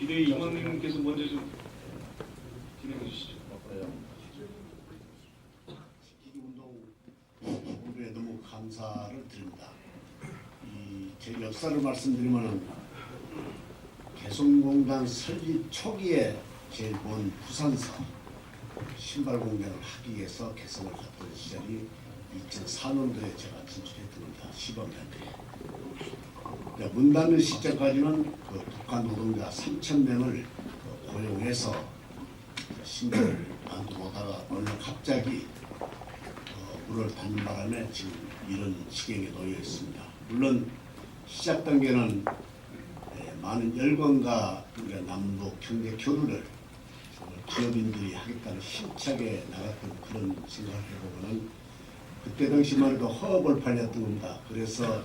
비대위 임원님께서 먼저 좀 진행해 주시죠. 기기운동 공부에 너무 감사를 드립니다. 제 역사를 말씀드리면은 개성공단 설립 초기에 제일 먼 부산서 신발 공장을 하기 위해서 개성을 갔던 시절이 2004년도에 제가 진출했던 겁니다. 시범위원회에. 문 닫는 시점까지는 북한 노동자 3,000명을 고용해서 신발을 만들어오다가 어느 갑자기 문을 닫는 바람에 지금 이런 지경에 놓여 있습니다. 물론 시작 단계는 많은 열광과 우리가 남북 경제 교류를 기업인들이 하겠다는 힘차게 나갔던 그런 생각을 해보면 그때 당시만 해도 허벌판이었던 겁니다. 그래서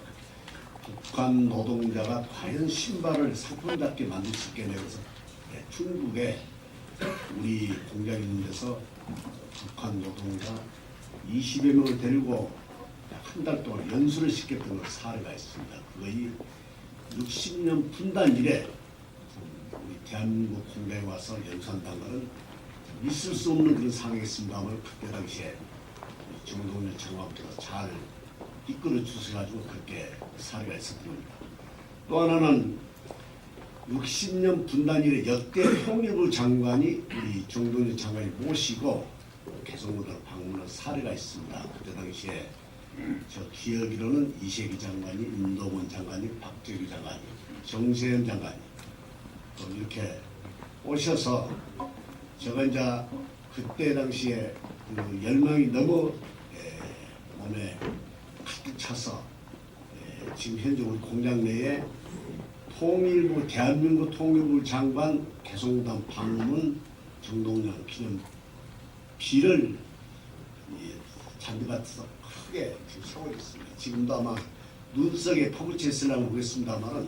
북한 노동자가 과연 신발을 상품답게 만들 수 있게 내서 중국에 우리 공장이 있는 데서 북한 노동자 20여 명을 데리고 한 달 동안 연수를 시켰던 사례가 있습니다. 거의 60년 분단 이래 우리 대한민국 공장에 와서 연수한다는 것은 있을 수 없는 그런 상황이었습니다만 그때 당시에 정동열 장관께서 잘 이끌어 주셔가지고 그렇게 사례가 있었던 겁니다. 또 하나는 60년 분단 이래 역대 통일부 장관이 우리 정동열 장관이 모시고 개성공단을 방문한 사례가 있습니다. 그때 당시에 저 기억으로는 이세기 장관이, 임동원 장관이, 박재규 장관이, 정세현 장관이 또 이렇게 오셔서 제가 이제 그때 당시에 그 열망이 너무 몸에 가득 차서 지금 현재 우리 공장 내에 통일부 대한민국 통일부 장관 개성공단 방문 정동영 기념 비를 잔디밭에서 크게 지금 세워 있습니다. 지금도 아마 눈 속에 퍼붓혀 있으려고 모르겠습니다만은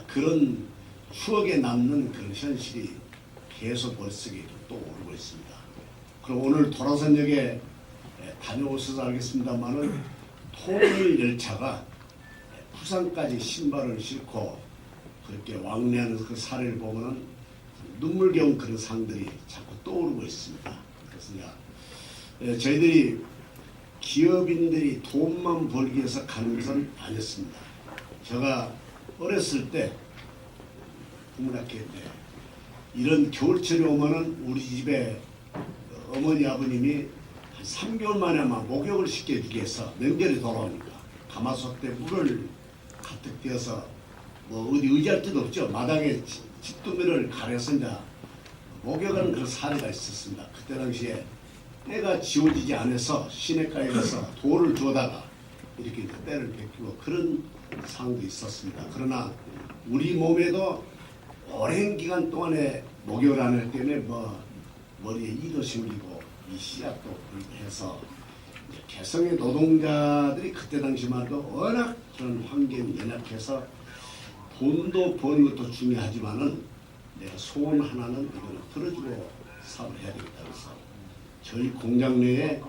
그런 추억에 남는 그런 현실이 계속 머릿속에 떠오르고 있습니다. 그럼 오늘 도라선역에 다녀오셔서 알겠습니다만은 통일 열차가 부산까지 신발을 싣고 그렇게 왕래하는 그 사례를 보면은 눈물겨운 그런 상들이 자꾸 떠오르고 있습니다. 그래서 저희들이 기업인들이 돈만 벌기 위해서 가는 것은 아니었습니다. 제가 어렸을 때 국문학교 때 이런 겨울철이 오면은 우리 집에 어머니 아버님이 한 3개월 만에 아마 목욕을 시켜주기 위해서 명절이 돌아오니까 가마솥에 물을 가득 띄어서 뭐 어디 의지할 데도 없죠. 마당에 집두미를 가려서 이제 목욕하는 그런 사례가 있었습니다. 그때 당시에 때가 지워지지 않아서 시내가에 가서 돌을 주워다가 이렇게 때를 베끼고 그런 상황도 있었습니다. 그러나 우리 몸에도 오랜 기간 동안에 목욕을 안 하기 때문에 머리에 이도 생기고 이 씨앗도 해서 개성의 노동자들이 그때 당시만 해도 워낙 그런 환경이 연약해서 돈도 버는 것도 중요하지만은 내가 소원 하나는 이거는 들어주고 사업을 해야 되겠다 해서 저희 공장 내에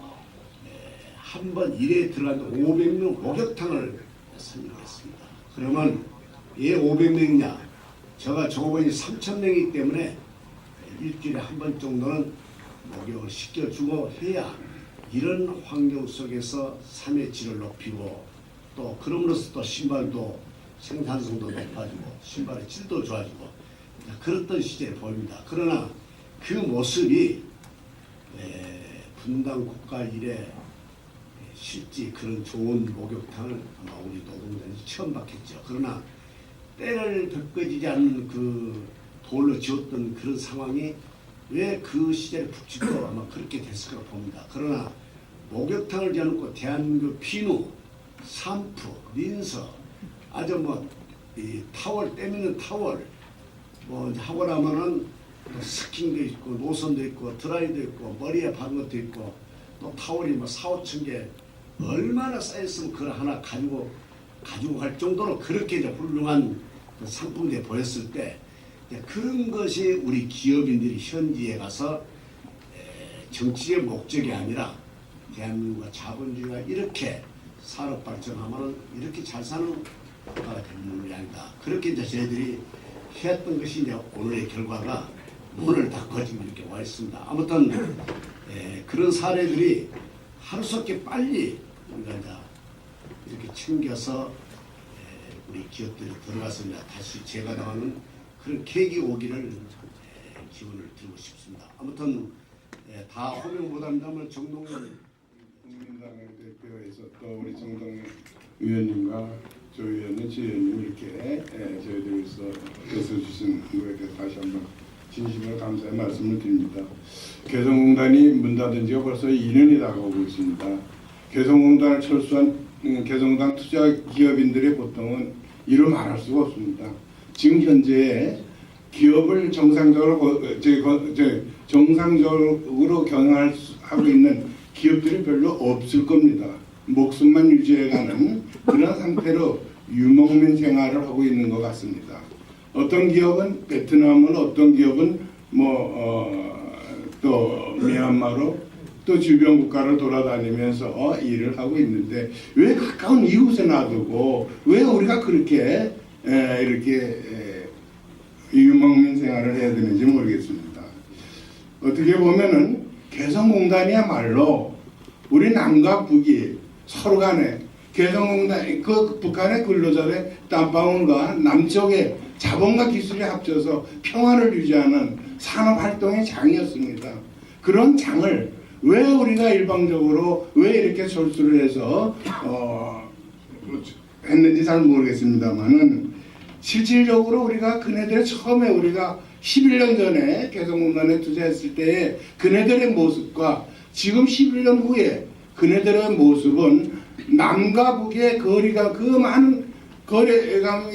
한 번 일에 들어간 500명 목욕탕을 설립했습니다. 그러면 왜 500명이냐? 제가 종업원이 3,000명이기 때문에 일주일에 한 번 정도는 목욕을 시켜주고 해야 이런 환경 속에서 삶의 질을 높이고 또 그럼으로써 또 신발도 생산성도 높아지고 신발의 질도 좋아지고 그랬던 시절이 보입니다. 그러나 그 모습이 분당 국가 이래 실제 그런 좋은 목욕탕을 아마 우리 노동자들이 처음 봤겠죠. 그러나 때를 벗겨지지 않는 그 돌로 지었던 그런 상황이 왜 그 시절에 북측도 아마 그렇게 됐을 거라 봅니다. 그러나 목욕탕을 지어놓고 대한민국 비누, 샴푸, 린서 아주 이 타월 때미는 타월 하고 나면은 스킨도 있고 노선도 있고 드라이도 있고 머리에 바른 것도 있고 또 타월이 4,5천 개 얼마나 쌓였으면 그걸 하나 가지고 갈 정도로 그렇게 이제 훌륭한 그 상품들이 보였을 때 그런 것이 우리 기업인들이 현지에 가서 정치의 목적이 아니라 대한민국과 자본주의가 이렇게 산업 발전하면 이렇게 잘 사는 국가가 되는 모양이다. 그렇게 이제 저희들이 했던 것이 이제 오늘의 결과가 문을 닫고 지금 이렇게 와 있습니다. 아무튼 그런 사례들이 하루속히 빨리 우리가 이제 이렇게 챙겨서 우리 기업들이 들어가서 이제 다시 재가동하는 그런 계기 오기를 기원을 드리고 싶습니다. 아무튼 다 호명보답니다만 정동원 국민당의 대표에서 또 우리 정동원 위원님과 조 위원님, 지 위원님 이렇게 저희들 위해서 애써주신 거에 대해서 다시 한번 진심으로 감사의 말씀을 드립니다. 개성공단이 문 닫은 지가 벌써 2년이 다가오고 있습니다. 개성공단을 철수한 개성공단 투자 기업인들의 고통은 이루 말할 수가 없습니다. 지금 현재 기업을 정상적으로 경영하고 있는 기업들이 별로 없을 겁니다. 목숨만 유지해가는 그런 상태로 유목민 생활을 하고 있는 것 같습니다. 어떤 기업은 베트남으로, 어떤 기업은 또 미얀마로, 또 주변 국가를 돌아다니면서 일을 하고 있는데 왜 가까운 이웃에 놔두고 왜 우리가 그렇게 이렇게 유목민 생활을 해야 되는지 모르겠습니다. 어떻게 보면은 개성공단이야말로 우리 남과 북이 서로 간에 개성공단 그 북한의 근로자의 땀방울과 남쪽의 자본과 기술이 합쳐서 평화를 유지하는 산업활동의 장이었습니다. 그런 장을 왜 우리가 일방적으로 왜 이렇게 철수를 해서 했는지 잘 모르겠습니다만은 실질적으로 우리가 그네들 처음에 우리가 11년 전에 개성공단에 투자했을 때의 그네들의 모습과 지금 11년 후에 그네들의 모습은 남과 북의 거리가 그 많은 거리가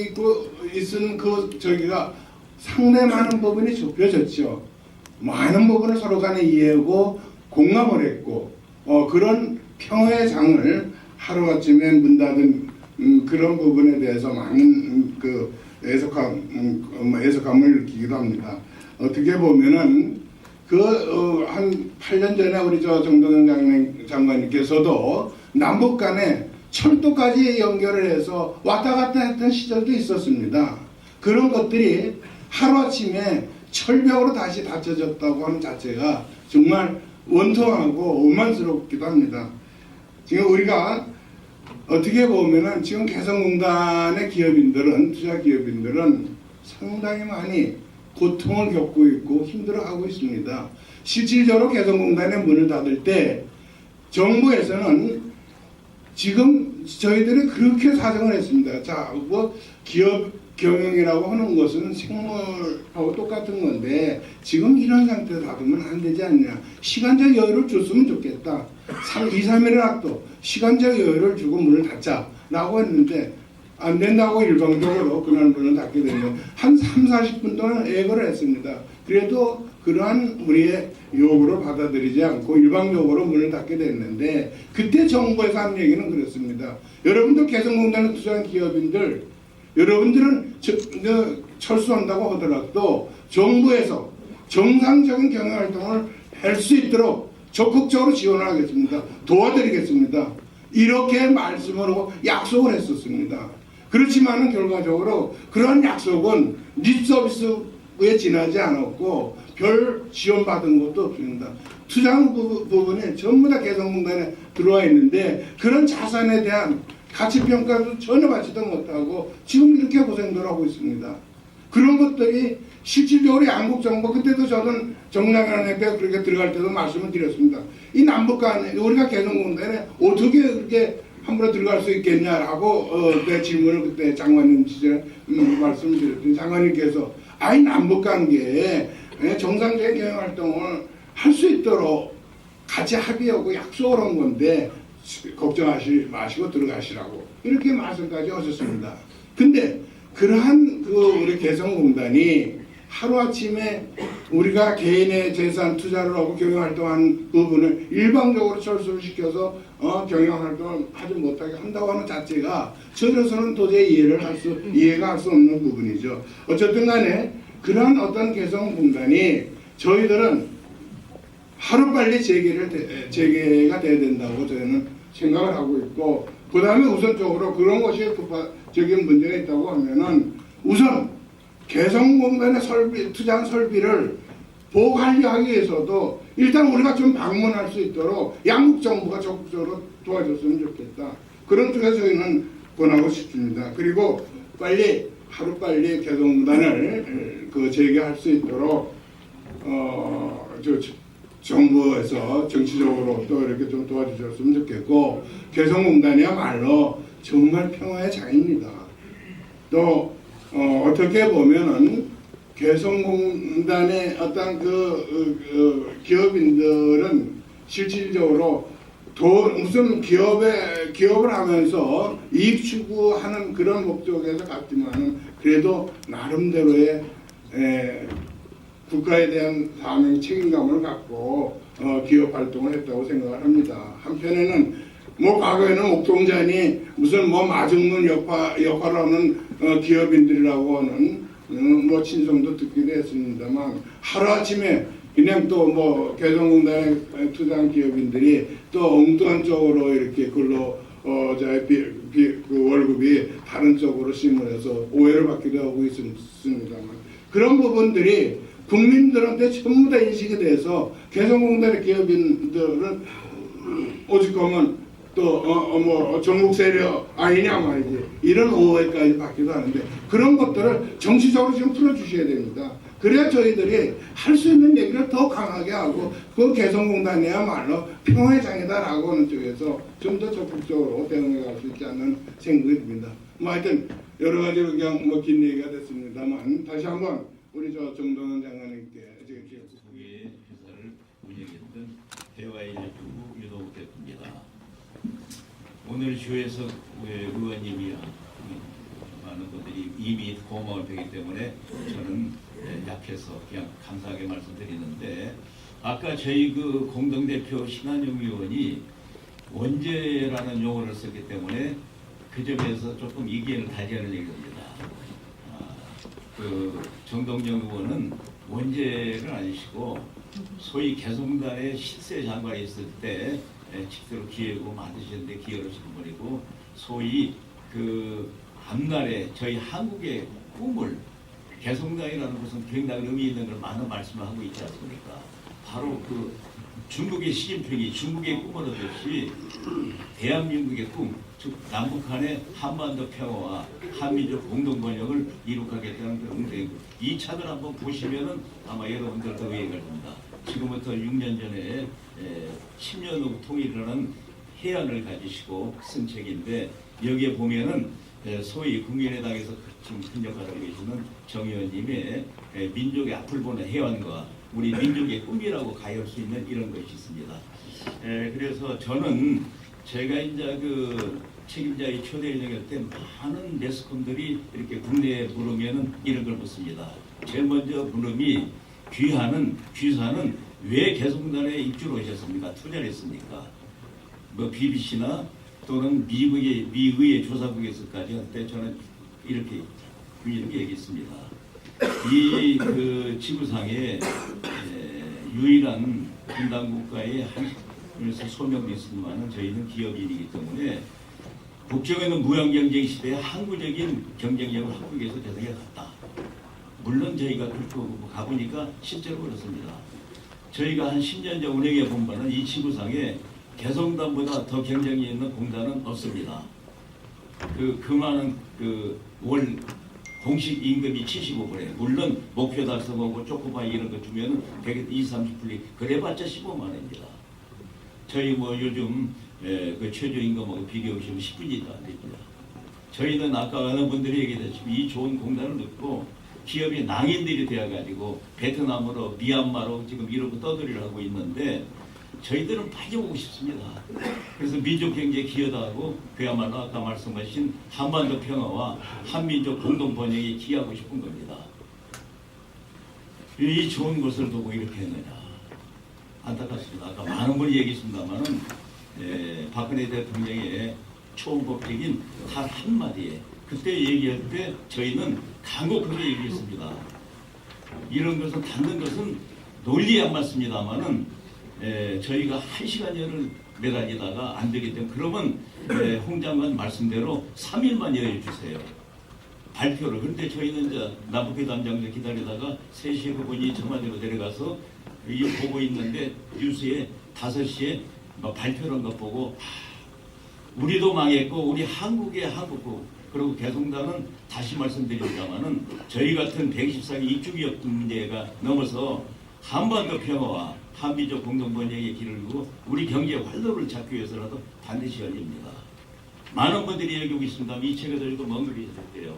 있은 저기가 상당히 많은 부분이 좁혀졌죠. 많은 부분을 서로 간에 이해하고 공감을 했고 그런 평화의 장을 하루아침에 문 닫은 그런 부분에 대해서 많은 애석함을 느끼기도 합니다. 어떻게 보면은 한 8년 전에 우리 정동영 장관님께서도 남북 간에 철도까지 연결을 해서 왔다 갔다 했던 시절도 있었습니다. 그런 것들이 하루아침에 철벽으로 다시 닫혀졌다고 하는 자체가 정말 원통하고 오만스럽기도 합니다. 지금 우리가 어떻게 보면은 지금 개성공단의 투자 기업인들은 상당히 많이 고통을 겪고 있고 힘들어하고 있습니다. 실질적으로 개성공단의 문을 닫을 때 정부에서는 지금 저희들이 그렇게 사정을 했습니다. 자, 기업 경영이라고 하는 것은 생물하고 똑같은 건데 지금 이런 상태로 닫으면 안 되지 않냐. 시간적 여유를 줬으면 좋겠다. 2, 3일이라도 시간적 여유를 주고 문을 닫자라고 했는데 안 된다고 일방적으로 그날 문을 닫게 되면 한 3, 40분 동안 애걸을 했습니다. 그래도 그러한 우리의 요구를 받아들이지 않고 일방적으로 문을 닫게 됐는데 그때 정부에서 한 얘기는 그렇습니다. 여러분들 개성공단에 투자한 기업인들 여러분들은 철수한다고 하더라도 정부에서 정상적인 경영활동을 할 수 있도록 적극적으로 지원을 하겠습니다. 도와드리겠습니다. 이렇게 말씀을 하고 약속을 했었습니다. 그렇지만은 결과적으로 그런 약속은 립서비스에 지나지 않았고 별 지원받은 것도 없습니다. 투자한 부분이 전부 다 개성공단에 들어와 있는데 그런 자산에 대한 가치평가도 전혀 받지도 못하고 지금 이렇게 고생들 하고 있습니다. 그런 것들이 실질적으로 양국 정부 그때도 저는 정남현한테 그렇게 들어갈 때도 말씀을 드렸습니다. 이 남북 간에 우리가 개성공단에 어떻게 그렇게 함부로 들어갈 수 있겠냐라고 내 질문을 그때 장관님 시절에 말씀을 드렸더니 장관님께서 아이 남북 관계에 정상적인 경영 활동을 할 수 있도록 같이 합의하고 약속을 한 건데 걱정하지 마시고 들어가시라고 이렇게 말씀까지 하셨습니다. 근데 그러한 우리 개성공단이 하루아침에 우리가 개인의 재산 투자를 하고 경영활동하는 부분을 일방적으로 철수를 시켜서 경영활동을 하지 못하게 한다고 하는 자체가 저로서는 도저히 이해가 할 수 없는 부분이죠. 어쨌든 간에 그러한 어떤 개성공단이 저희들은 하루빨리 재개가 돼야 된다고 저희는 생각을 하고 있고 그 다음에 우선적으로 그런 것이 급적인 문제가 있다고 하면은 우선 개성공단의 투자한 설비를 보호관리하기 위해서도 일단 우리가 좀 방문할 수 있도록 양국 정부가 적극적으로 도와줬으면 좋겠다. 그런 쪽에서 저희는 권하고 싶습니다. 그리고 하루빨리 개성공단을 재개할 수 있도록 정부에서 정치적으로 또 이렇게 좀 도와주셨으면 좋겠고, 개성공단이야말로 정말 평화의 장입니다. 또 어떻게 보면은 개성공단의 어떤 기업인들은 실질적으로 무슨 기업을 하면서 이익 추구하는 그런 목적에서 갔지만은 그래도 나름대로의 국가에 대한 사명 책임감을 갖고 기업 활동을 했다고 생각을 합니다. 한편에는 과거에는 옥동자니 무슨 마중문 역할을 하는 기업인들이라고 하는 친성도 듣기도 했습니다만, 하루아침에 그냥 또 개성공단에 투자한 기업인들이 또 엉뚱한 쪽으로 이렇게 그 월급이 다른 쪽으로 심을해서 오해를 받기도 하고 있습니다만, 그런 부분들이 국민들한테 전부 다 인식이 돼서 개성공단의 기업인들은 오죽하면 또 전국 세력 아니냐 말이지, 이런 오해까지 받기도 하는데, 그런 것들을 정치적으로 좀 풀어주셔야 됩니다. 그래야 저희들이 할 수 있는 얘기를 더 강하게 하고, 그 개성공단이야말로 평화의 장이다라고 하는 쪽에서 좀 더 적극적으로 대응해 갈 수 있지 않는 생각이 듭니다. 하여튼 여러 가지로 그냥 긴 얘기가 됐습니다만, 다시 한번 우리 정동원 장관님께 국외 회사를 운영했던 대화인력부 유동욱 대표입니다. 오늘 주에서 의원님이 많은 분들이 이미 고마울 테기 때문에 저는 약해서 그냥 감사하게 말씀드리는데, 아까 저희 공동대표 신한용 의원이 원죄라는 용어를 썼기 때문에 그 점에서 조금 이견을 다지하는 얘기입니다. 정동영 의원은 원죄를 아니시고 소위 개성공단의 실세 장관이 있을 때 직대로 기획을 만드시는데 기여를 하신 분이고, 소위 앞날에 저희 한국의 꿈을, 개성공단이라는 것은 굉장히 의미 있는 걸 많은 말씀을 하고 있지 않습니까? 바로 중국의 시진핑이 중국의 꿈을 얻듯이 대한민국의 꿈, 즉 남북한의 한반도 평화와 한민족 공동 번영을 이룩하겠다는 그런 의미. 이 차들 한번 보시면은 아마 여러분들도 의외가 됩니다. 지금부터 6년 전에 10년 후 통일이라는 해안을 가지시고 쓴 책인데, 여기에 보면은 소위 국민의당에서 지금 큰 역할을 하고 계시는 정 의원님의 민족의 앞을 보는 해안과 우리 민족의 꿈이라고 가할 수 있는 이런 것이 있습니다. 그래서 저는 제가 이제 책임자의 초대인을 때 많은 매스컴들이 이렇게 국내에 물으면은 이런 걸 묻습니다. 제일 먼저 물음이 귀사는 왜 개성공단에 입주를 하셨습니까? 투자를 했습니까? BBC나 또는 미의의 조사국에서까지 할 때 저는 이렇게 얘기했습니다. 이 지구상에 유일한 분단국가의 한에서 소명도 있지만은 저희는 기업인이기 때문에 국정에는 무형경쟁 시대에 항구적인 경쟁력을 한국에서 대상에 갔다. 물론 저희가 그렇게 가보니까 실제로 그렇습니다. 저희가 한 10년 전 운영해 본 바는 이 지구상에 개성공단보다 더 경쟁력 있는 공단은 없습니다. 그 많은 월 공식 임금이 75불에, 물론 목표 달성하고 초코바이 이런 거 주면은 되게 20-30불이 그래봤자 15만 원입니다. 저희 요즘 최저임금하고 비교해보시면 10분이 안 됩니다. 저희는 아까 어느 분들이 얘기했다시피 이 좋은 공단을 넣고 기업이 낭인들이 되어가지고 베트남으로 미얀마로 지금 이러고 떠들이를 하고 있는데, 저희들은 빠져보고 싶습니다. 그래서 민족 경제에 기여하고 그야말로 아까 말씀하신 한반도 평화와 한민족 공동 번영에 기여하고 싶은 겁니다. 이 좋은 것을 두고 이렇게 했느냐, 안타깝습니다. 아까 많은 분이 얘기했습니다만은 박근혜 대통령의 초원법적인 단 한마디에 그때 얘기할 때 저희는 간곡하게 얘기했습니다. 이런 것은 닫는 것은 논리에 안 맞습니다만은 저희가 1시간여를 매달리다가 안 되기 때문에, 그러면 홍 장관 말씀대로 3일만 여유주세요. 발표를. 그런데 저희는 이제 남북회 담장들 기다리다가 3시에 그분이 청와대로 내려가서 이거 보고 있는데 뉴스에 5시에 막 발표를 한 것 보고 우리도 망했고 우리 한국의 한국고, 그리고 개성단은 다시 말씀드립니다만은 저희 같은 124기 입주기업 문제가 넘어서 한반도 평화와 한미적 공동번영의 길을 두고 우리 경제 활로를 잡기 위해서라도 반드시 열립니다. 많은 분들이 얘기하고 있습니다. 이 책에 저희도 먼 글이 있었대요.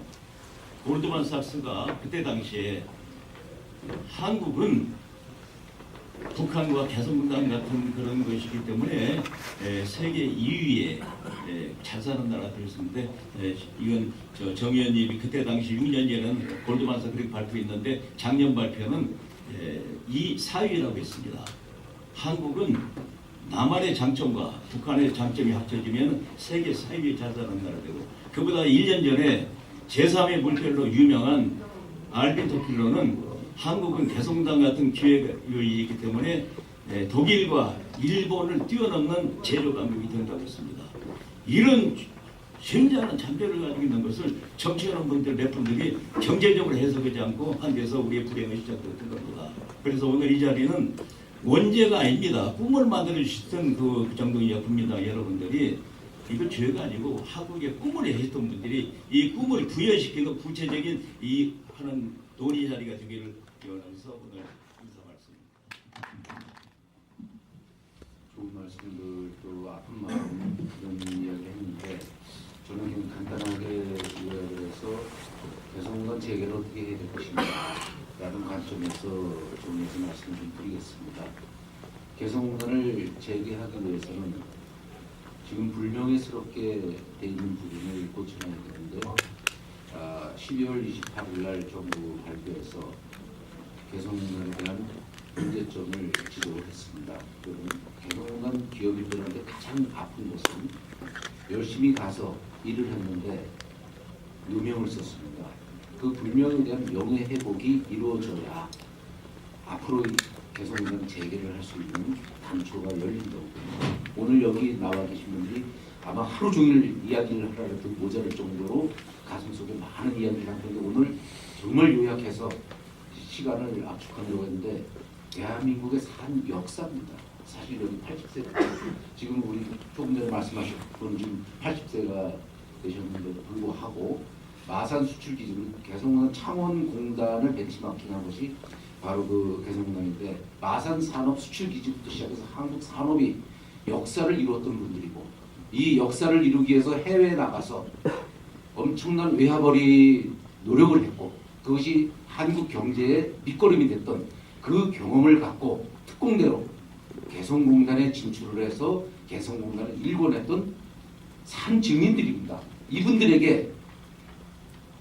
골드만삭스가 그때 당시에 한국은 북한과 개성공단 같은 그런 것이기 때문에 세계 2위에 잘 사는 나라 되었는데, 이건 정 의원님이 그때 당시 6년 전에는 골드만삭스 그렇게 발표했는데 작년 발표는 이 4위라고 했습니다. 한국은 남한의 장점과 북한의 장점이 합쳐지면 세계 4위에 잘 사는 나라 되고, 그보다 1년 전에 제3의 물결로 유명한 알빈 토필로는 한국은 개성공단 같은 기회가 있기 때문에 독일과 일본을 뛰어넘는 제조 강국이 된다고 했습니다. 이런 굉장한 잠재를 가지고 있는 것을 정치하는 분들 몇 분들이 경제적으로 해석하지 않고 한 데서 우리의 불행이 시작됐던 겁니다. 그래서 오늘 이 자리는 원죄가 아닙니다. 꿈을 만들어주셨던 그 정동이와 국민당 여러분들이 이거 죄가 아니고 한국의 꿈을 해줬던 분들이 이 꿈을 부여시키는 구체적인 이 하는 논의 자리가 되기를 기원하면서 오늘 인사 말씀입니다. 좋은 말씀들 또 아픈 마음 그런 이야기 했는데, 저는 그냥 간단하게 요약을 해서 개성공단 재개를 어떻게 해야 될 것인가 라는 관점에서 정리해서 말씀을 좀 드리겠습니다. 개성공단을 재개하기 위해서는 지금 불명예스럽게 돼 있는 부분을 고쳐야 되는데, 12월 28일 날 정부 발표에서 개성공단에 대한 문제점을 지적을 했습니다. 개성공단 기업인들한테 가장 아픈 것은 열심히 가서 일을 했는데 누명을 썼습니다. 그 불명에 대한 명예회복이 이루어져야 앞으로 개성공단 재개를 할 수 있는 단초가 열린다고. 오늘 여기 나와 계신 분들이 아마 하루 종일 이야기를 하라도 모자랄 정도로 가슴속에 많은 이야기를 한 건데, 오늘 정말 요약해서 시간을 압축하려고 했는데, 대한민국의 산 역사입니다. 사실 여기 80세, 지금 우리 조금 전에 말씀하신 분은 지금 80세가 되셨는데도 불구하고 마산 수출 기준은 개성공단 창원공단을 벤치마킹한 것이 바로 그 개성공단인데, 마산 산업 수출 기지부터 시작해서 한국 산업이 역사를 이루었던 분들이고, 이 역사를 이루기 위해서 해외에 나가서 엄청난 외화벌이 노력을 했고, 그것이 한국 경제의 밑거름이 됐던 그 경험을 갖고 특공대로 개성공단에 진출을 해서 개성공단을 일궈냈던 산 증인들입니다. 이분들에게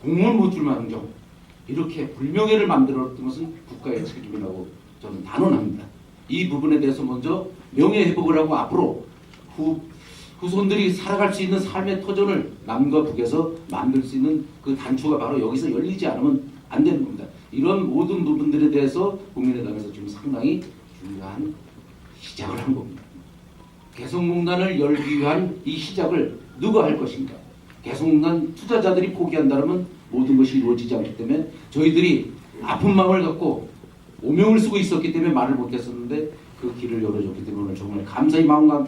공무원 못 줄망정 이렇게 불명예를 만들었던 것은 국가의 책임이라고 저는 단언합니다. 이 부분에 대해서 먼저 명예회복을 하고 앞으로 후손들이 살아갈 수 있는 삶의 터전을 남과 북에서 만들 수 있는 그 단초가 바로 여기서 열리지 않으면 안 되는 겁니다. 이런 모든 부분들에 대해서 국민의당에서 지금 상당히 중요한 시작을 한 겁니다. 개성공단을 열기 위한 이 시작을 누가 할 것인가? 개성공단 투자자들이 포기한다면 모든 것이 이루어지지 않기 때문에 저희들이 아픈 마음을 갖고 오명을 쓰고 있었기 때문에 말을 못했었는데, 그 길을 열어줬기 때문에 오늘 정말 감사의 마음과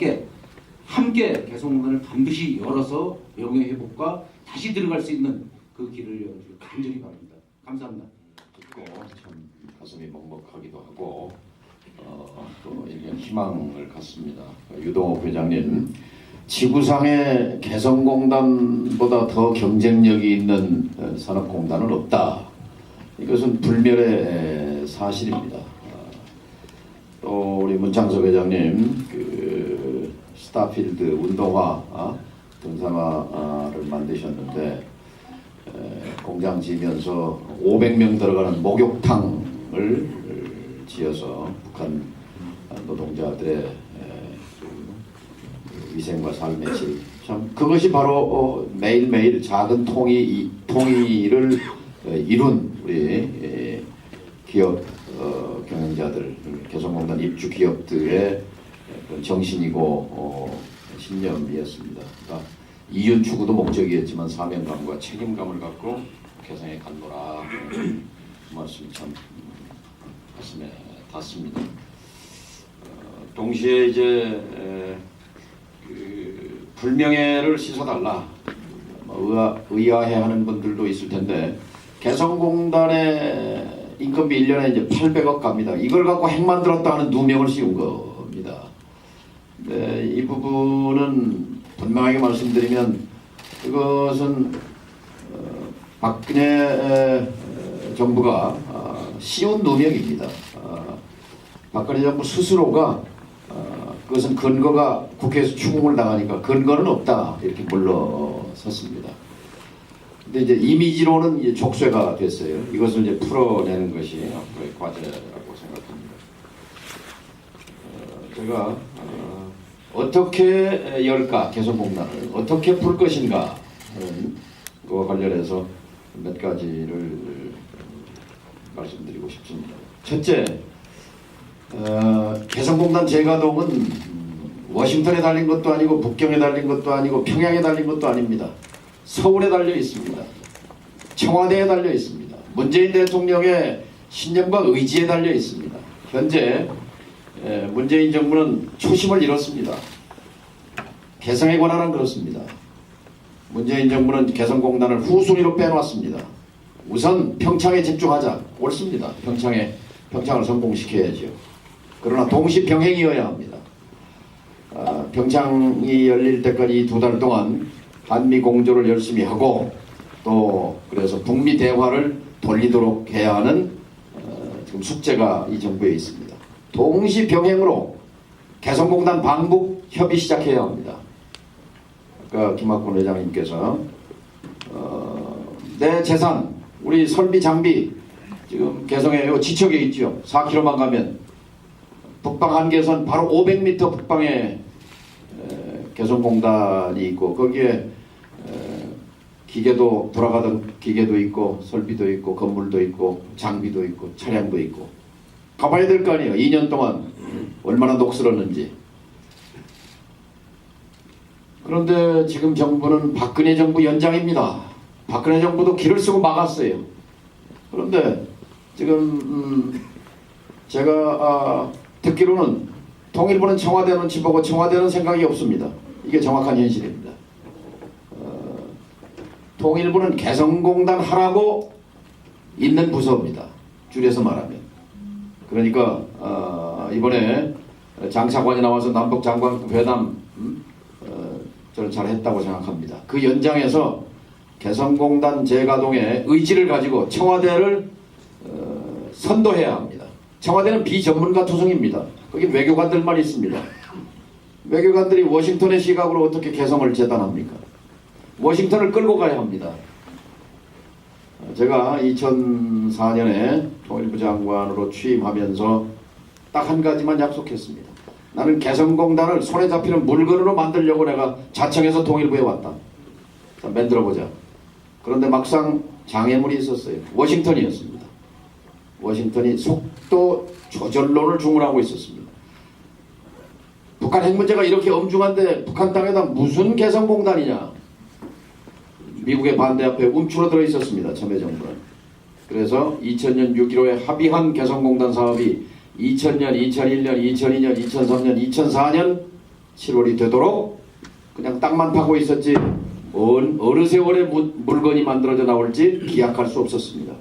함께 개성공단을 반드시 열어서 명예회복과 다시 들어갈 수 있는 그 길을 열어주길 간절히 바랍니다. 감사합니다. 듣고 참 가슴이 먹먹하기도 하고 또 일견 희망을 갖습니다. 유동욱 회장님, 지구상에 개성공단보다 더 경쟁력이 있는 산업공단은 없다. 이것은 불멸의 사실입니다. 또 우리 문창섭 회장님, 그 스타필드 운동화 등산화를 만드셨는데, 공장 지면서 500명 들어가는 목욕탕을 지어서 북한 노동자들의 위생과 삶의 질, 참 그것이 바로 매일매일 작은 통일을 이룬 우리 기업 경영자들, 개성공단 입주 기업들의 정신이고 신념이었습니다. 그러니까 이윤 추구도 목적이었지만 사명감과 책임감을 갖고 개성에 갔노라 말씀이 참 가슴에 닿습니다. 동시에 이제 그 불명예를 씻어달라 의아해하는 분들도 있을 텐데 개성공단의 인건비 1년에 이제 800억 갑니다. 이걸 갖고 핵 만들었다 하는 누명을 씌운 겁니다. 네, 이 부분은 분명하게 말씀드리면 그것은 박근혜 정부가 씌운 누명입니다. 박근혜 정부 스스로가 그것은 근거가 국회에서 추궁을 당하니까 근거는 없다 이렇게 물러섰습니다. 근데 이제 이미지로는 이제 족쇄가 됐어요. 이것을 이제 풀어내는 것이 앞으로의 과제라고 생각합니다. 제가 어떻게 열까 개성공단을 어떻게 풀 것인가 하는 그와 관련해서 몇 가지를 말씀드리고 싶습니다. 첫째, 개성공단 재가동은 워싱턴에 달린 것도 아니고 북경에 달린 것도 아니고 평양에 달린 것도 아닙니다. 서울에 달려 있습니다. 청와대에 달려 있습니다. 문재인 대통령의 신념과 의지에 달려 있습니다. 현재 문재인 정부는 초심을 잃었습니다. 개성에 관한은 그렇습니다. 문재인 정부는 개성공단을 후순위로 빼놓았습니다. 우선 평창에 집중하자. 옳습니다. 평창을 성공시켜야죠. 그러나 동시 병행이어야 합니다. 평창이 열릴 때까지 2달 동안 한미 공조를 열심히 하고 또 그래서 북미 대화를 돌리도록 해야 하는 지금 숙제가 이 정부에 있습니다. 동시 병행으로 개성공단 방북 협의 시작해야 합니다. 아까 김학곤 회장님께서 내 재산, 우리 설비 장비 지금 개성에 요 지척에 있죠. 4km만 가면 북방 한계선 바로 500m 북방에 개성공단이 있고 거기에 기계도 돌아가던 기계도 있고 설비도 있고 건물도 있고 장비도 있고 차량도 있고 가봐야 될 거 아니에요. 2년 동안 얼마나 녹슬었는지. 그런데 지금 정부는 박근혜 정부 연장입니다. 박근혜 정부도 길을 쓰고 막았어요. 그런데 지금 제가 듣기로는 통일부는 청와대 눈치 보고 청와대는 생각이 없습니다. 이게 정확한 현실입니다. 통일부는 개성공단 하라고 있는 부서입니다. 줄여서 말하면. 그러니까 이번에 장차관이 나와서 남북장관 회담 저는 잘했다고 생각합니다. 그 연장에서 개성공단 재가동의 의지를 가지고 청와대를 선도해야 합니다. 청와대는 비전문가 투성입니다. 거기 외교관들만 있습니다. 외교관들이 워싱턴의 시각으로 어떻게 개성을 재단합니까? 워싱턴을 끌고 가야 합니다. 제가 2004년에 통일부 장관으로 취임하면서 딱 한 가지만 약속했습니다. 나는 개성공단을 손에 잡히는 물건으로 만들려고 내가 자청해서 통일부에 왔다. 자, 만들어보자. 그런데 막상 장애물이 있었어요. 워싱턴이었습니다. 워싱턴이 속도 조절론을 주문하고 있었습니다. 북한 핵 문제가 이렇게 엄중한데 북한 땅에다 무슨 개성공단이냐. 미국의 반대 앞에 움츠러들어 있었습니다. 참여정부는. 그래서 2000년 6.15에 합의한 개성공단 사업이 2000년, 2001년, 2002년, 2003년, 2004년 7월이 되도록 그냥 땅만 파고 있었지 어느 세월에 물건이 만들어져 나올지 기약할 수 없었습니다.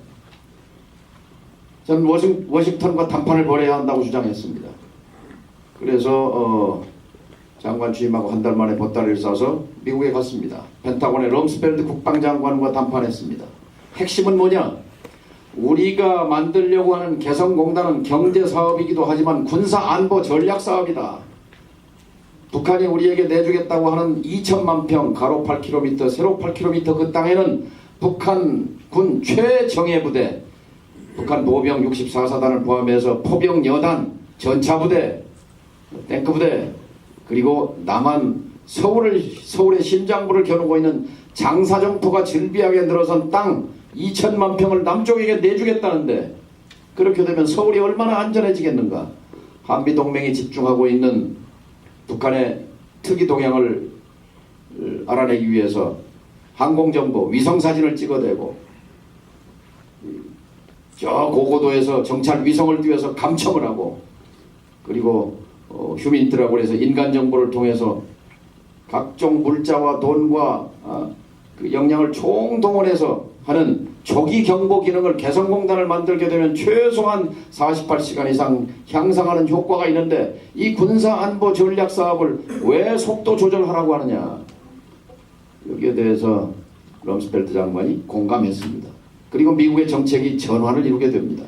저는 워싱턴과談판을 벌여야 한다고 주장했습니다. 그래서 장관 취임하고 한 달 만에 보따리를 싸서 미국에 갔습니다. 펜타곤의 럼스펠드 국방장관과談판했습니다. 핵심은 뭐냐? 우리가 만들려고 하는 개성공단은 경제사업이기도 하지만 군사안보 전략사업이다. 북한이 우리에게 내주겠다고 하는 2천만 평 가로 8km 세로 8km 그 땅에는 북한 군 최정예부대 북한 보병 64사단을 포함해서 포병 여단 전차부대 탱크부대 그리고 남한 서울의 심장부를 겨누고 있는 장사정포가 즐비하게 늘어선 땅 2천만 평을 남쪽에게 내주겠다는데 그렇게 되면 서울이 얼마나 안전해지겠는가. 한미동맹이 집중하고 있는 북한의 특이 동향을 알아내기 위해서 항공정보 위성사진을 찍어대고 저 고고도에서 정찰 위성을 띄워서 감청을 하고, 그리고 휴민트라고 해서 인간 정보를 통해서 각종 물자와 돈과 그 역량을 총동원해서 하는 조기 경보 기능을 개성공단을 만들게 되면 최소한 48시간 이상 향상하는 효과가 있는데, 이 군사안보 전략 사업을 왜 속도 조절하라고 하느냐. 여기에 대해서 럼스펠트 장관이 공감했습니다. 그리고 미국의 정책이 전환을 이루게 됩니다.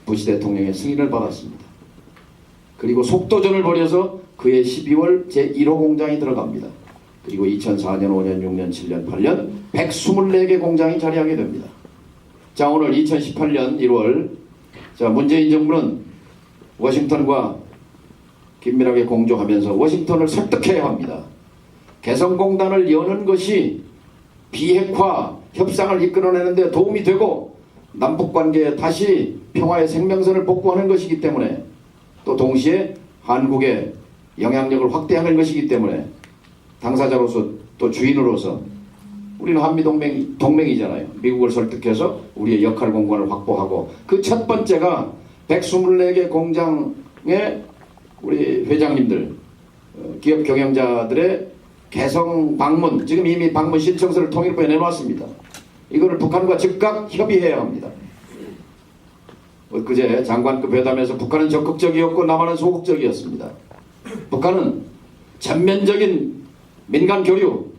부시 대통령의 승인을 받았습니다. 그리고 속도전을 벌여서 그해 12월 제1호 공장이 들어갑니다. 그리고 2004년, 5년, 6년, 7년, 8년 124개 공장이 자리하게 됩니다. 자, 오늘 2018년 1월 자, 문재인 정부는 워싱턴과 긴밀하게 공조하면서 워싱턴을 설득해야 합니다. 개성공단을 여는 것이 비핵화 협상을 이끌어내는 데 도움이 되고 남북관계에 다시 평화의 생명선을 복구하는 것이기 때문에, 또 동시에 한국의 영향력을 확대하는 것이기 때문에 당사자로서 또 주인으로서 우리는 한미동맹이잖아요. 미국을 설득해서 우리의 역할 공간을 확보하고, 그 첫 번째가 124개 공장의 우리 회장님들, 기업 경영자들의 개성 방문, 지금 이미 방문 신청서를 통일부에 내놨습니다. 이거를 북한과 즉각 협의해야 합니다. 그제 장관급 회담에서 북한은 적극적이었고 남한은 소극적이었습니다. 북한은 전면적인 민간 교류,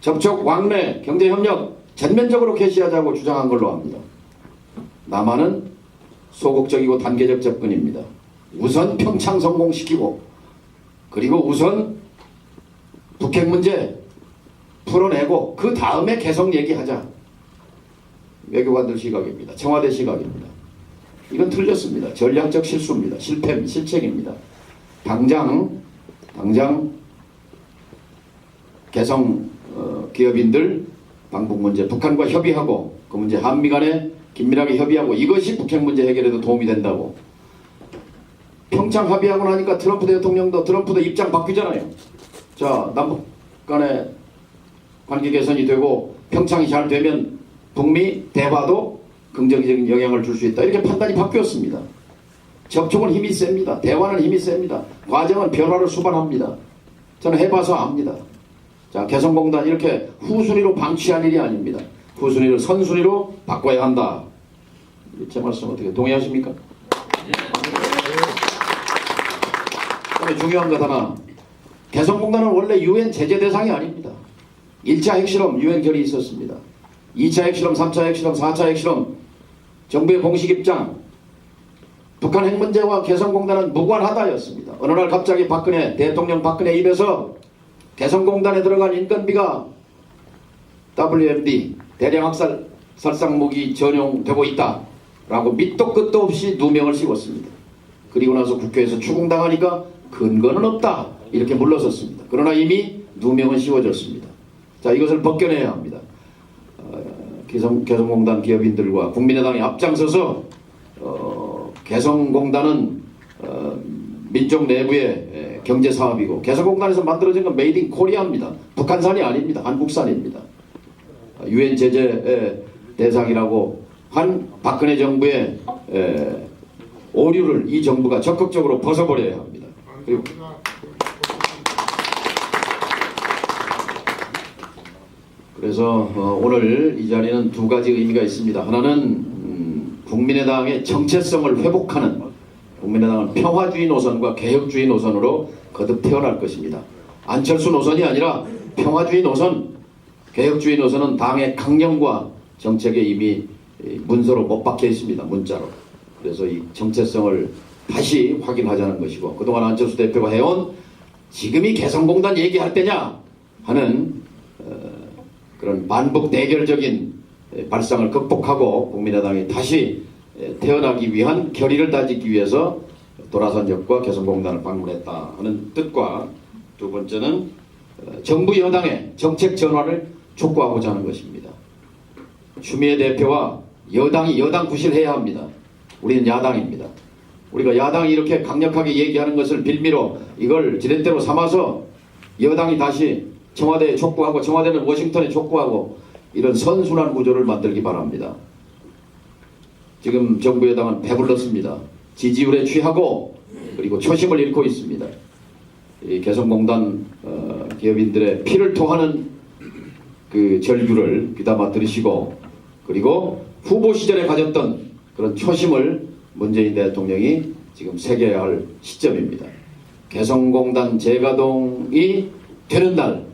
접촉, 왕래, 경제협력 전면적으로 개시하자고 주장한 걸로 합니다. 남한은 소극적이고 단계적 접근입니다. 우선 평창 성공시키고, 그리고 우선 북핵 문제 풀어내고 그 다음에 개성 얘기하자. 외교관들 시각입니다. 청와대 시각입니다. 이건 틀렸습니다. 전략적 실수입니다. 실책입니다. 당장 개성 기업인들 방북 문제 북한과 협의하고, 그 문제 한미 간에 긴밀하게 협의하고, 이것이 북핵 문제 해결에도 도움이 된다고. 평창 합의하고 나니까 트럼프도 입장 바뀌잖아요. 자, 남북 간의 관계 개선이 되고 평창이 잘 되면 북미 대화도 긍정적인 영향을 줄 수 있다. 이렇게 판단이 바뀌었습니다. 접촉은 힘이 셉니다. 대화는 힘이 셉니다. 과정은 변화를 수반합니다. 저는 해봐서 압니다. 자, 개성공단 이렇게 후순위로 방치할 일이 아닙니다. 후순위를 선순위로 바꿔야 한다. 제 말씀 어떻게 동의하십니까? 중요한 것 하나, 개성공단은 원래 유엔 제재 대상이 아닙니다. 1차 핵실험 유엔 결의 있었습니다. 2차 핵실험, 3차 핵실험, 4차 핵실험, 정부의 공식 입장, 북한 핵 문제와 개성공단은 무관하다였습니다. 어느 날 갑자기 대통령 박근혜 입에서 개성공단에 들어간 인건비가 WMD 대량학살 살상무기 전용되고 있다라고 밑도 끝도 없이 누명을 씌웠습니다. 그리고 나서 국회에서 추궁당하니까 근거는 없다 이렇게 물러섰습니다. 그러나 이미 누명은 씌워졌습니다. 자, 이것을 벗겨내야 합니다. 개성공단 기업인들과 국민의당이 앞장서서 개성공단은 민족 내부의 경제사업이고, 개성공단에서 만들어진 건 메이드 인 코리아입니다. 북한산이 아닙니다. 한국산입니다. 유엔 제재 대상이라고 한 박근혜 정부의 오류를 이 정부가 적극적으로 벗어버려야 합니다. 그리고 그래서 오늘 이 자리는 두 가지 의미가 있습니다. 하나는 국민의당의 정체성을 회복하는, 국민의당은 평화주의 노선과 개혁주의 노선으로 거듭 태어날 것입니다. 안철수 노선이 아니라 평화주의 노선, 개혁주의 노선은 당의 강령과 정책에 이미 문서로 못 박혀 있습니다. 문자로. 그래서 이 정체성을 다시 확인하자는 것이고, 그동안 안철수 대표가 해온 지금이 개성공단 얘기할 때냐 하는 그런 반복 대결적인 발상을 극복하고 국민의당이 다시 태어나기 위한 결의를 다지기 위해서 도라산역과 개성공단을 방문했다 하는 뜻과, 두 번째는 정부 여당의 정책 전환을 촉구하고자 하는 것입니다. 추미애 대표와 여당이 여당 구실해야 합니다. 우리는 야당입니다. 우리가 야당이 이렇게 강력하게 얘기하는 것을 빌미로 이걸 지렛대로 삼아서 여당이 다시 청와대에 촉구하고, 청와대는 워싱턴에 촉구하고, 이런 선순환 구조를 만들기 바랍니다. 지금 정부 여당은 배불렀습니다. 지지율에 취하고 그리고 초심을 잃고 있습니다. 이 개성공단 기업인들의 피를 토하는 그 절규를 귀담아 들으시고 그리고 후보 시절에 가졌던 그런 초심을 문재인 대통령이 지금 새겨야 할 시점입니다. 개성공단 재가동이 되는 날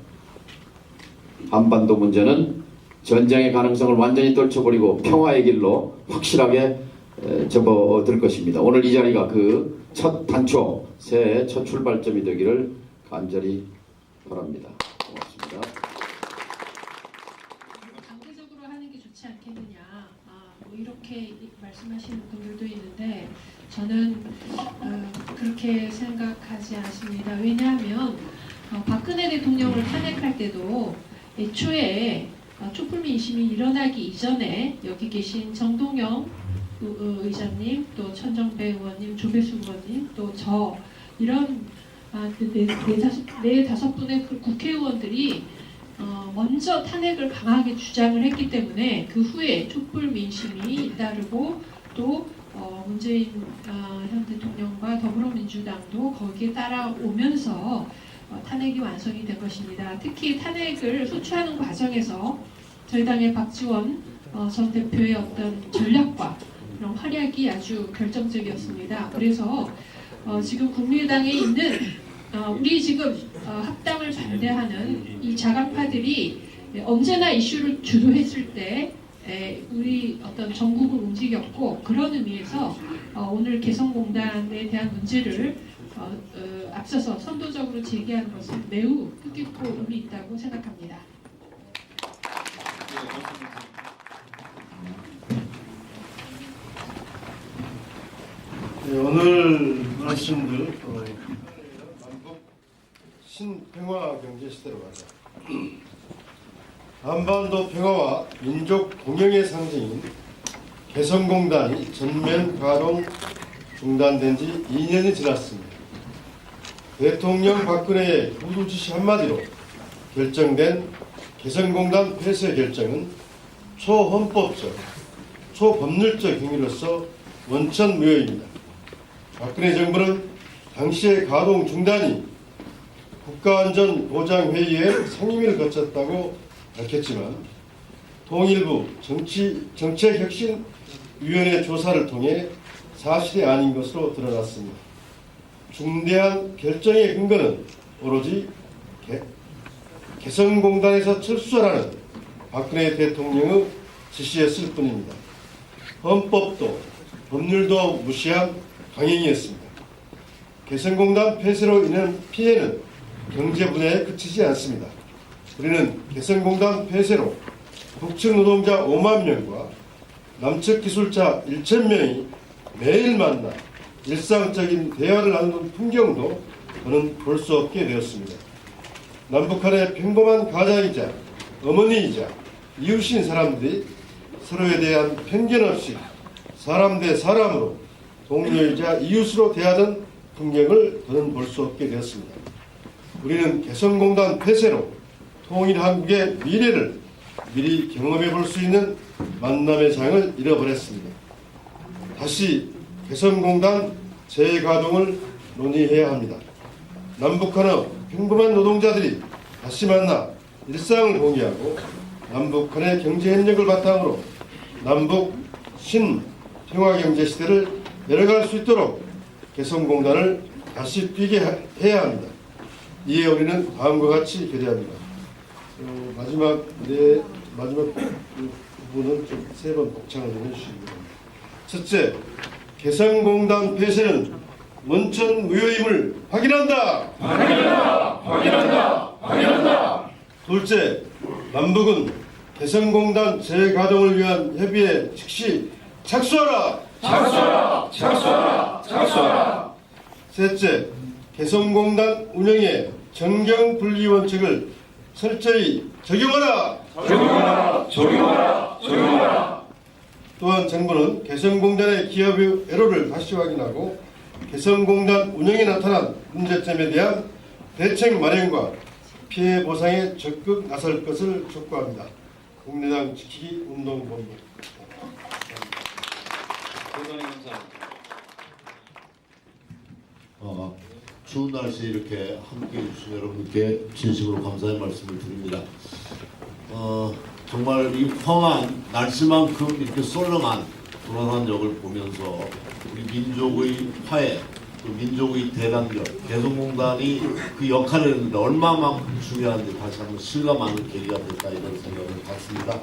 한반도 문제는 전쟁의 가능성을 완전히 떨쳐버리고 평화의 길로 확실하게 접어들 것입니다. 오늘 이 자리가 그 첫 단초, 새해 첫 출발점이 되기를 간절히 바랍니다. 고맙습니다. 강제적으로 하는 게 좋지 않겠느냐, 뭐 이렇게 말씀하시는 분들도 있는데 저는 그렇게 생각하지 않습니다. 왜냐하면 박근혜 대통령을 탄핵할 때도 애초에 촛불 민심이 일어나기 이전에 여기 계신 정동영 의장님, 또 천정배 의원님, 조배수 의원님, 또 저 이런 네 다섯 분의 국회의원들이 먼저 탄핵을 강하게 주장을 했기 때문에 그 후에 촛불 민심이 잇따르고 또 문재인 현 대통령과 더불어민주당도 거기에 따라오면서 탄핵이 완성이 된 것입니다. 특히 탄핵을 소추하는 과정에서 저희 당의 박지원 전 대표의 어떤 전략과 그런 활약이 아주 결정적이었습니다. 그래서 지금 국민의당에 있는 우리 지금 합당을 반대하는 이 자강파들이 언제나 이슈를 주도했을 때 우리 어떤 전국을 움직였고 그런 의미에서 오늘 개성공단에 대한 문제를 앞서서 선도적으로 제기하는 것은 매우 뜻깊고 의미 있다고 생각합니다. 네, 오늘 말씀들 남북 신평화 경제 시대로 가자. 한반도 평화와 민족 공영의 상징인 개성공단이 전면 가동 중단된 지 2년이 지났습니다. 대통령 박근혜의 구두 지시 한마디로 결정된 개성공단 폐쇄 결정은 초헌법적, 초법률적 행위로서 원천무효입니다. 박근혜 정부는 당시의 가동 중단이 국가안전보장회의의 상임위를 거쳤다고 밝혔지만 통일부 정책혁신위원회 조사를 통해 사실이 아닌 것으로 드러났습니다. 중대한 결정의 근거는 오로지 개성공단에서 철수하라는 박근혜 대통령의 지시였을 뿐입니다. 헌법도 법률도 무시한 강행이었습니다. 개성공단 폐쇄로 인한 피해는 경제 분야에 그치지 않습니다. 우리는 개성공단 폐쇄로 북측 노동자 5만 명과 남측 기술자 1,000명이 매일 만나 일상적인 대화를 나누는 풍경도 저는 볼 수 없게 되었습니다. 남북한의 평범한 가장이자 어머니이자 이웃인 사람들이 서로에 대한 편견 없이 사람 대 사람으로 동료이자 이웃으로 대하던 풍경을 저는 볼 수 없게 되었습니다. 우리는 개성공단 폐쇄로 통일한국의 미래를 미리 경험해 볼 수 있는 만남의 장을 잃어버렸습니다. 다시 개성공단 재가동을 논의해야 합니다. 남북한의 평범한 노동자들이 다시 만나 일상을 공유하고 남북한의 경제협력을 바탕으로 남북 신평화경제 시대를 열어갈 수 있도록 개성공단을 다시 뛰게 해야 합니다. 이에 우리는 다음과 같이 결의합니다. 마지막 부분은 좀 세 번 복창을 해주시기 바랍니다. 첫째, 개성공단 폐쇄는 원천 무효임을 확인한다. 확인한다. 둘째, 남북은 개성공단 재가동을 위한 협의에 즉시 착수하라. 셋째, 개성공단 운영의 정경분리 원칙을 철저히 적용하라. 또한 정부는 개성공단의 기업의 애로를 다시 확인하고 개성공단 운영에 나타난 문제점에 대한 대책 마련과 피해 보상에 적극 나설 것을 촉구합니다. 국민의당 지키기 운동본부. 대단히 감사합니다. 추운 날씨에 이렇게 함께해 주신 여러분께 진심으로 감사의 말씀을 드립니다. 정말 이 험한 날씨만큼 이렇게 썰렁한 도난역을 보면서 우리 민족의 화해, 또 민족의 대단결, 개성공단이 그 역할을 했는데 얼마만큼 중요한지 다시 한번 실감하는 계기가 됐다 이런 생각을 갖습니다.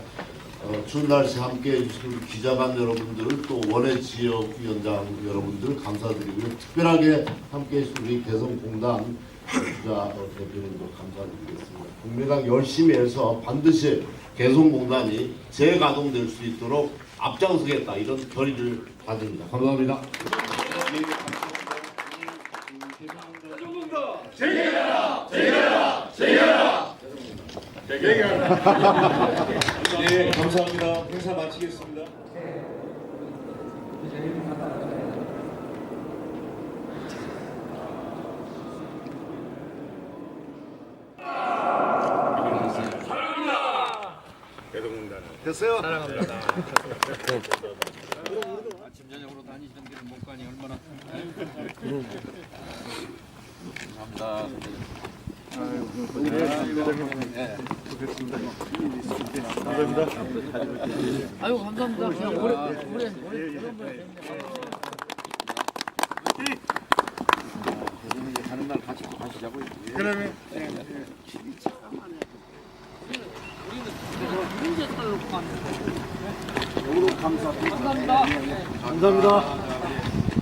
추운 날씨 함께 해주신 우리 기자관 여러분들 또 원외 지역위원장 여러분들 감사드리고요. 특별하게 함께 해주신 우리 개성공단 주자 대표님도 감사드리겠습니다. 국민당 열심히 해서 반드시 개성공단이 재가동될 수 있도록 앞장서겠다 이런 결의를 가집니다. 감사합니다. 네, 감사합니다. 행사 마치겠습니다. 아유 감사합니다. 가는 날 같이 가시자고. 감사합니다. 감사합니다.